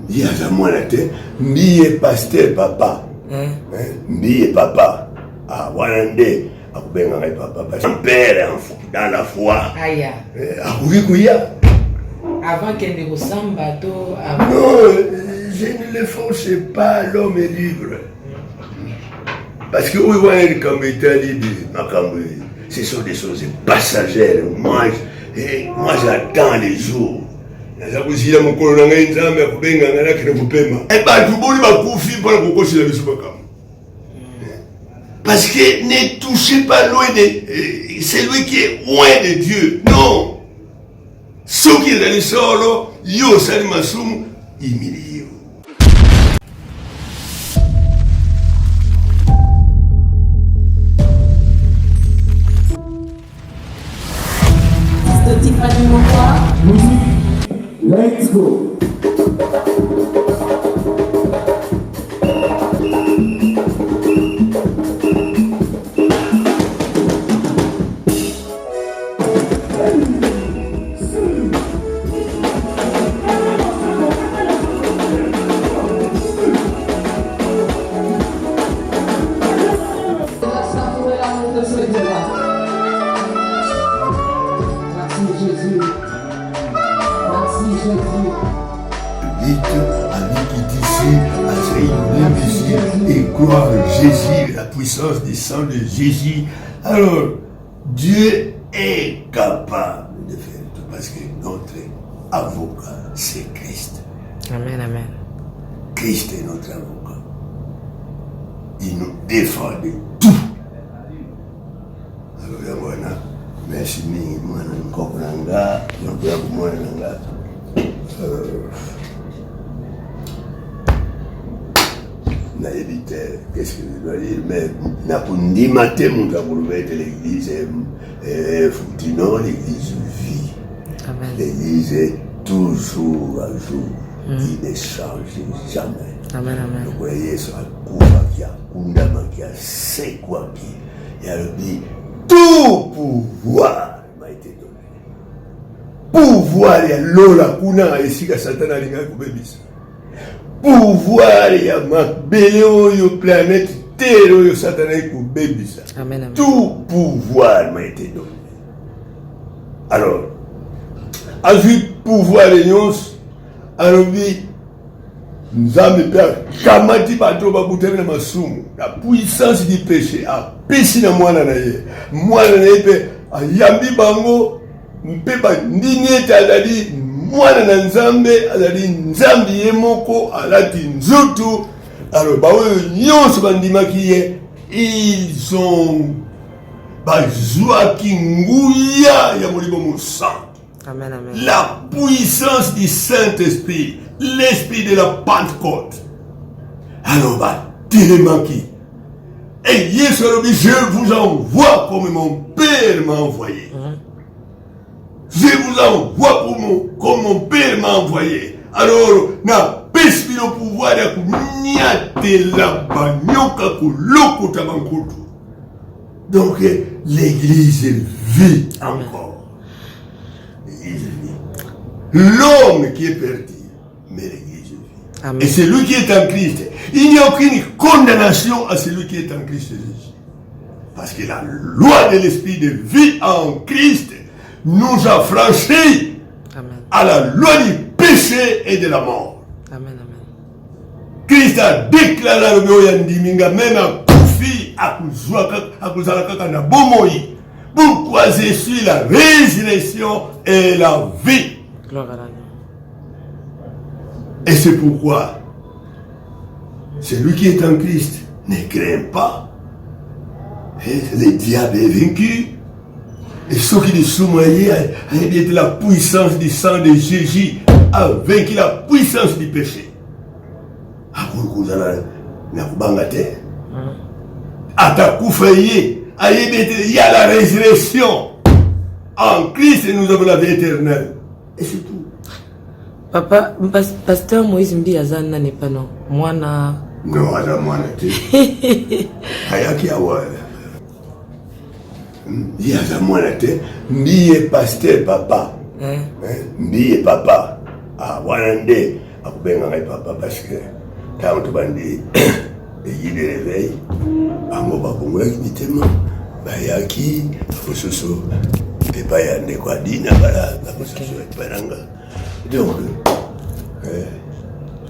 Yaza mwana te, mbiye pasteur papa. Mbiye papa. Ah, wanande. Akubenga ngai papa. Son père dans la foi. Aya. Akukikuya. Avant qu'elle ne ressemble à toi. Non, je ne le force pas, l'homme est libre. Parce que oui, voilà, comme état libre, ce sont des choses passagères. Moi j'attends les jours. Nazakuziya mukolo nanga nzambe akubenga ngala kene kupema. Bantu boli bakufi mpona kokosila biso makambo. Parce que ne touchez pas loin de celui qui est loin de Dieu. Non. Ceux qui sont solo, yo sali masumu, humiliez-vous. Let's go. Dites à lui qui d'ici, à ce et croire en Jésus, la puissance du sang de Jésus. Alors, Dieu est capable de faire tout parce que notre avocat, c'est Christ. Amen, amen. Christ est notre avocat. Il nous défend de tout. Alors, voilà. Merci, moi, qu'est-ce que je dois dire? Mais Nakundi Maté, mon de l'église, Foutino, l'église vit. L'église est toujours à jour. Il ne change jamais. Amen, amen. Vous voyez, ça Kouba qui a Kundama qui a Sekwa qui il a dit tout pouvoir m'a été donné. Pouvoir, il y a Lola Kuna et Sika Satana Linga Koubebis. Pouvoir, il y a Makbele, il y a planète Terre, il y a Satana Koubebis. Amen, amen. Tout pouvoir m'a été donné. Alors, ensuite, pouvoir et nous, alors, nous avons peur. Kamati bato bakutana masumu. La puissance du péché a péché na mwana na ye. Mwana na ye pe ayambi bango mpe ba ndini ete azali mwana na nzambe azali nzambi ye moko alati nzutu. Alors baoyo nyonso bandimaki ye ils ont bazwaki nguya ya molimo mosantu. Amen, amen. La puissance du Saint-Esprit, l'esprit de la Pentecôte. Alors, tellement qui. Et je vous envoie comme mon Père m'a envoyé. Je vous envoie comme mon Père m'a envoyé. Alors, na pesi le pouvoir de kunyate la banyoka kuloko tabankutu. Donc, l'église vit encore. L'homme qui est perdu, mais l'église vit. Amen. Et celui qui est en Christ, il n'y a aucune condamnation à celui qui est en Christ Jésus. Parce que la loi de l'esprit de vie en Christ nous a franchis à la loi du péché et de la mort. Amen, amen. Christ a déclaré le Yandiminga, même à Koufi, à Kouzalaka, na Bomoi. Pourquoi je suis la résurrection et la vie. Gloire à la vie. Et c'est pourquoi celui qui est en Christ ne craint pas. Et le diable est vaincu. Et ceux qui le soumettaient avec la puissance du sang de Jésus a vaincu la puissance du péché. Il y a la résurrection. En Christ, nous avons la vie éternelle. Et c'est tout. Papa, pasteur Moïse Mbi Azana n'est pas non. Moi, na. Non, Azana, moi, na. Hayaki awale. Yaza moi, na. Mbi est pasteur papa. Mbi est papa. Ah, wanande. akubenga ngai papa parce que tant to bandi et de réveil bango bakongolaki mitema bayaki mosusu epai ya ndeko adina bala mosusu epai nanga donc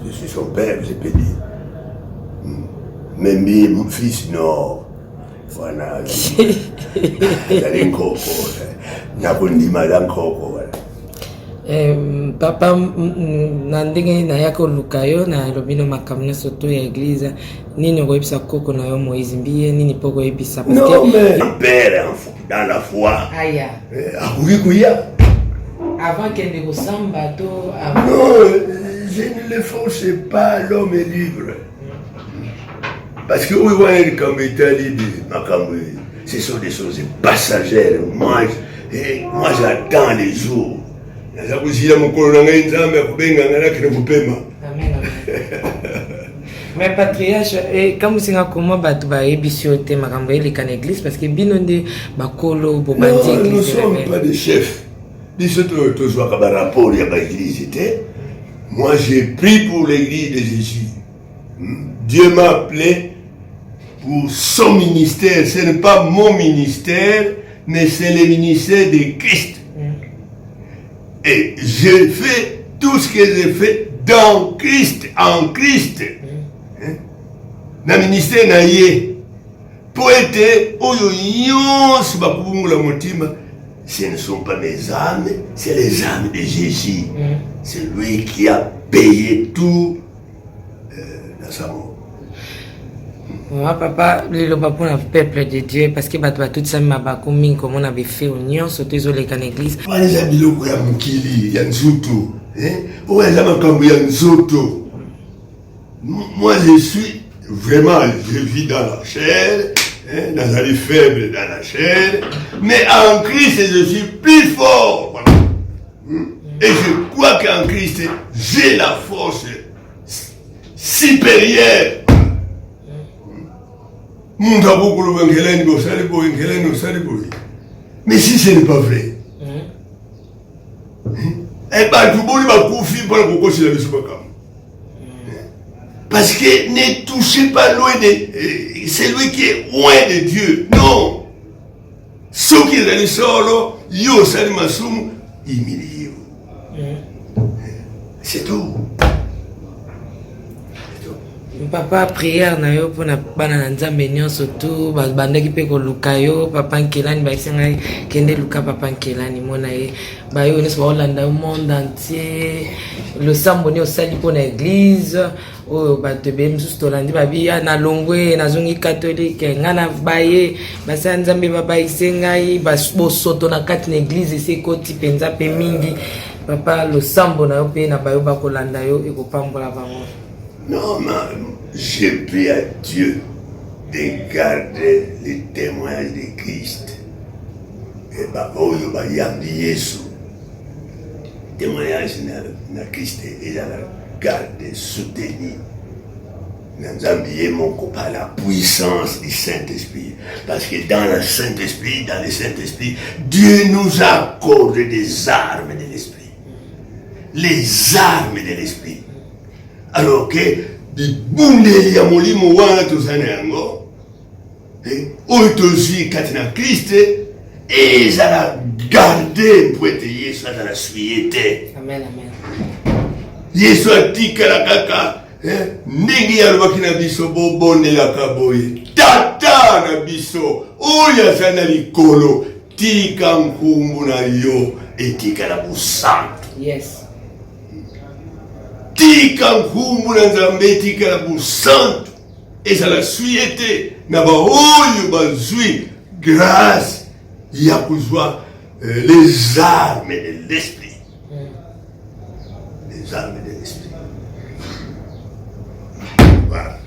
je suis son père, j'ai pu dire. Même mon fils, non. Voilà. J'allais un coco. N'a pas dit madame coco. Papa, nandenge na yako lukayo na lobino makamna soto ya église nini koyebisa koko na yo Moïse Mbiye nini po koyebisa parce que non mais mon père dans la foi. Aya. Akuya. Avant qu'elle ne ressemble to non, je ne le force pas, l'homme est libre. Parce que oui, ouais, comme Italie, ce sont des choses passagères. Moi j'attends les jours. Mais patriarche, quand vous savez comment battre ébisioté makambo eleka na église parce que binonde bakolo bobandi église. Nous ne sommes pas des chefs. Rapport à l'église était. Moi j'ai pris pour l'église de Jésus. Dieu m'a appelé pour son ministère. Ce n'est pas mon ministère, mais c'est le ministère de Christ. Et j'ai fait tout ce que j'ai fait dans Christ, en Christ. Dans le ministère naïe. Pour être ce ne sont pas mes âmes, c'est les âmes de Jésus. C'est lui qui a payé tout dans sa mort. Papa, le papa pour le peuple de Dieu, parce que tout ça m'a bakumi comme on avait fait union, surtout les cannes église. Pas les amis locaux, il y a Mukili, il y a Nzuto. Où est-ce qu'il y a Nzuto? Moi je suis vraiment, je vis dans la chair. Dans les faibles dans la chair, mais en Christ je suis plus fort. Voilà. Et je crois qu'en Christ j'ai la force supérieure. Mais si ce n'est pas vrai, parce que ne touchez pas loin de celui qui est loin de Dieu. Non. Ce qui est dans solo, yo salimasum, humiliez-vous. C'est tout. Papa prière na yo pona bana na nzambe nyonso tu bandaki pe ko luka yo papa nkelani basenga kende luka papa nkelani mona ye bayo ne so Hollande au monde entier le sambo ne osali pona église o bato be msusu tolandi babia na longwe na zongi catholique ngana baye basa nzambe baba isengai bosoto na kati na église se koti penza pe mingi papa le sambo na yo pe na bayo bakolanda yo ekopambola bango. Non, mais j'ai pris à Dieu de garder les témoignages de Christ. Et il y a Jésus. Témoignage de Christ et il a gardé, soutenu. Nous avons par la puissance du Saint-Esprit. Parce que dans le Saint-Esprit, Dieu nous accorde des armes de l'Esprit. Les armes de l'Esprit. Alors que des bundeli ya molimo wana tozana yango oyo tozwi kati na Christ ezala garde mpo ete Yesu azala suye te. Amen, amen. Yesu atikala kaka ndenge alobaki na biso bobondelaka boye tata na biso oyo aza na likolo tika nkumbu na yo etikala busantu. Yes. Tika nkumbu na nzambe tika busantu ezala suyete na baoyo bazwi grâce ya kuzwa les armes de l'esprit. Les armes de l'esprit. Voilà.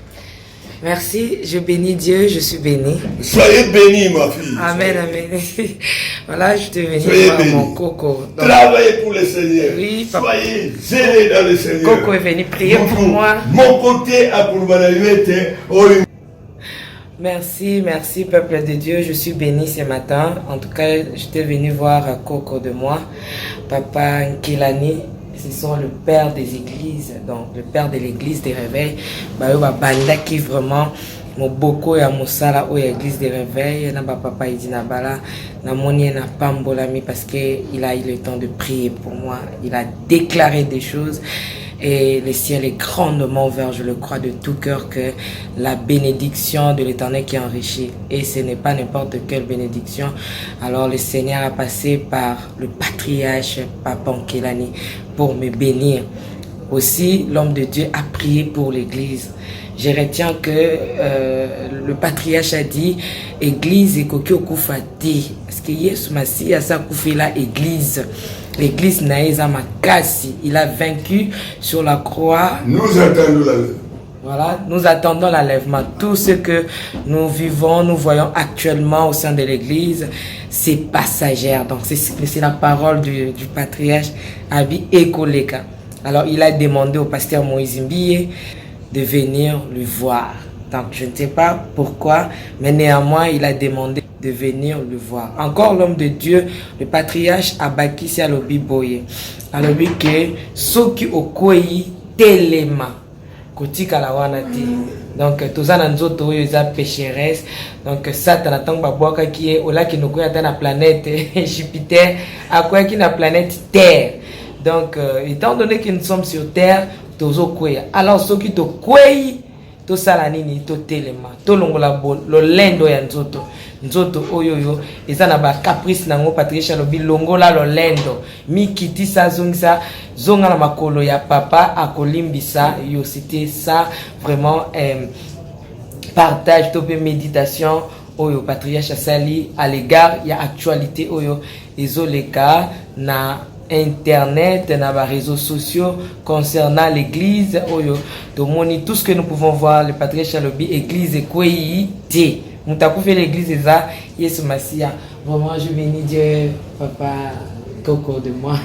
Merci, je bénis Dieu, je suis béni. Soyez bénis, ma fille. Amen, amen. Voilà, je te bénis Soyez bénis. mon coco. Donc, travaillez pour le Seigneur. Oui, papa. Soyez zélés dans le Seigneur. Coco est venu prier pour moi. Mon côté a pour Merci, merci peuple de Dieu, je suis béni ce matin. En tout cas, j'étais venu voir Coco de moi, Papa Nkilani. ce sont le père des églises, donc le père de l'église des réveils. Banda qui vraiment beaucoup ya musala ou église des réveils na papa Idina Bala na moni na pambolami parce que il a eu le temps de prier pour moi, il a déclaré des choses. Et le ciel est grandement ouvert, je le crois de tout cœur, que la bénédiction de l'Éternel qui enrichit. Et ce n'est pas n'importe quelle bénédiction. Alors le Seigneur a passé par le patriarche Papa Nkelani pour me bénir. Aussi, l'homme de Dieu a prié pour l'église. Je retiens que le patriarche a dit église et koki okufati. Parce que Yesu Masi a sa koufi la église. L'église Naïza Makasi, il a vaincu sur la croix. Nous attendons l'enlèvement. Voilà, nous attendons l'enlèvement. Tout ce que nous vivons, nous voyons actuellement au sein de l'église, c'est passagère. Donc c'est la parole du patriarche Abi Ekoleka. Alors il a demandé au pasteur Moïse Mbie de venir le voir. Donc je ne sais pas pourquoi, mais néanmoins il a demandé de venir le voir. Encore l'homme de Dieu, le patriarche Abakisi alobi boye. Alobi que soki okoyi telema kotika la wana ti. Donc tozana nzoto oyo eza pécheresse. Donc Satan attend babwaka ki e ola ki nokoya ta na planète Jupiter, akoya ki na planète Terre. Donc étant donné que nous sommes sur Terre, tozo koya. Alors soki to koyi to sala nini to telema to longola lo lendo ya nzoto nzoto oyoyo eza na ba caprice nango patriarche lobi longola lo lendo mikiti sa zongisa zonga na makolo ya papa akolimbisa yo. C'était ça vraiment partage to pe méditation oyo patriarche sali à l'égard ya actualité oyo ezoleka na internet, na les réseaux sociaux concernant l'église oyo tomoni tout ce que nous pouvons voir le patriarche Chalobi église kwei té mutaku fait l'église eza Yesu Masia. Vraiment je bénis Dieu papa Coco de moi.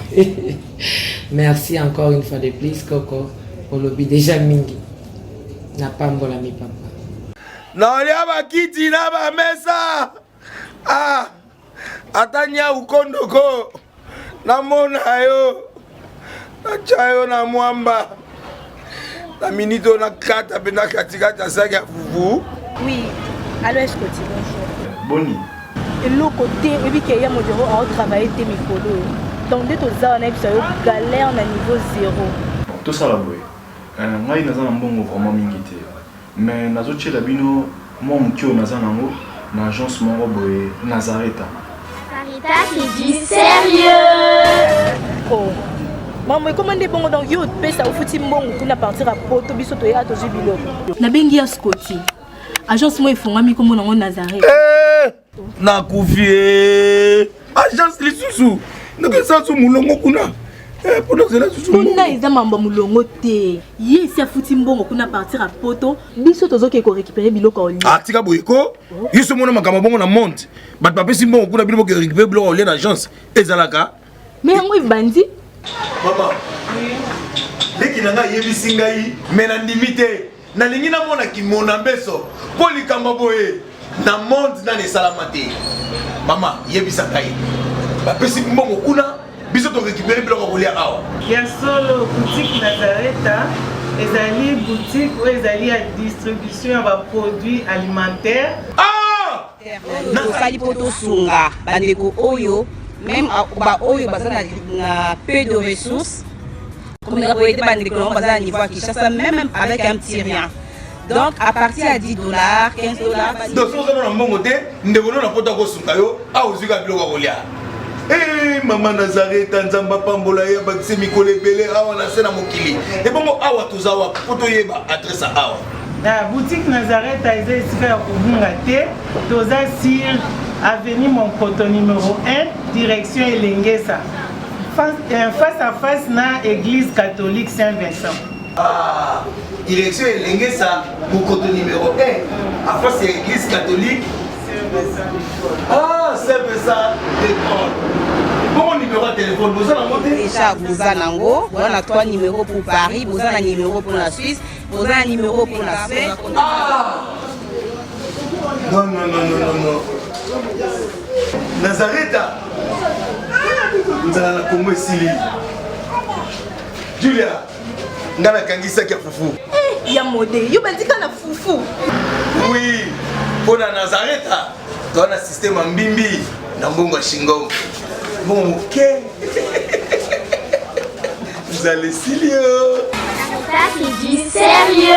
Merci encore une fois de plus Coco pour le déjà mingi na pambola mi papa na olia bakiti na ba mesa atanya ukondoko namona yo na chayo na mwamba na minito na kata pena katikata saka fufu. Oui, alors est-ce que tu bonjour Boni et le côté et puis qu'il y a mon bureau à travailler tes micros donc dès que ça on a eu galère na niveau 0 tout ça la boy ngai naza na mbongo vraiment mingi te mais nazo tchela bino mo mkio naza nango na agence moko boy Nazareta. C'est du sérieux. Oh maman comment des bons donc yo pesa au fouti mbongo kuna partir à poto biso to ya to jibilo na bengi ya Scotty agence mo ifungami comme na Nazareth na kufie agence lisusu ndeke sansu mulongo kuna pour nous là susu kuna eza mambo mulongo te ye si afuti mbongo kuna partir à poto biso tozo ke ko récupérer biloko oli tika boyeko yiso mona makamba bongo na monte bat papesi mbongo kuna biloko ke récupérer biloko oli na agence ezalaka mais yango bandi mama leki nanga yebisi ngai mais na ndimite na lingi na mona kimona mbeso po likamba boye na monde na nesalama te mama yebisa ngai bapesi mbongo kuna biso to récupérer biloko kolia awa ya solo boutique Nazareta ezali boutique ou ezali ya distribution ya ba produits alimentaires tosali po tosunga bandeko oyo même ba oyo baza na peu de ressources comme la boyete bandeko on baza na niveau à Kinshasa même avec un petit rien. Donc à partir à $10, $15 donc so na mbongo te ndebono na pota ko sunga yo awuzika biloko kolia. Maman Nazareta nzamba pambola ye bakise mikolo ebele awa na se na mokili ebongo awa tozawa poto yeba adresse awa la boutique Nazareta eza esika ya kobunga te toza sur avenue Monkoto numéro 1 direction Elengesa face à face na église catholique Saint-Vincent. Direction Elengesa Monkoto numéro 1 à face à l'église catholique Saint-Vincent d'école. Bon numéro de téléphone, vous avez monté déjà vous avez nango, on a 3 numéros pour Paris, vous avez un numéro pour la Suisse, vous avez un numéro pour la Suède. Non. Nazareta. Nous allons la Congo Sili. Julia, ngana kangisaki ya fufu. Ya mode, yo bandika na fufu. Oui, pour la Nazareta, dans le système mbimbi, na mbongo shingom. Bon, ok. Vous allez sérieux. Ça c'est du sérieux.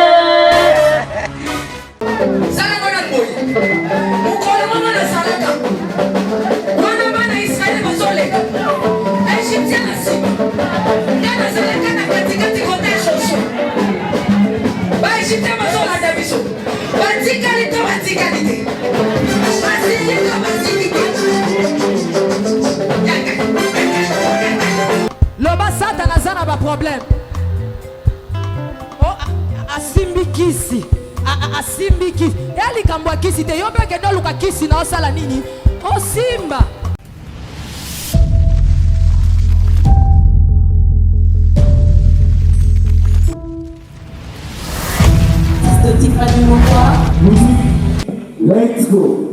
Loba Satan azana ba problème. Oh asimbi kisi. Asimbi kisi. Eli kambwa kisi te yobe ke do luka kisi na osala nini? O simba. Let's go.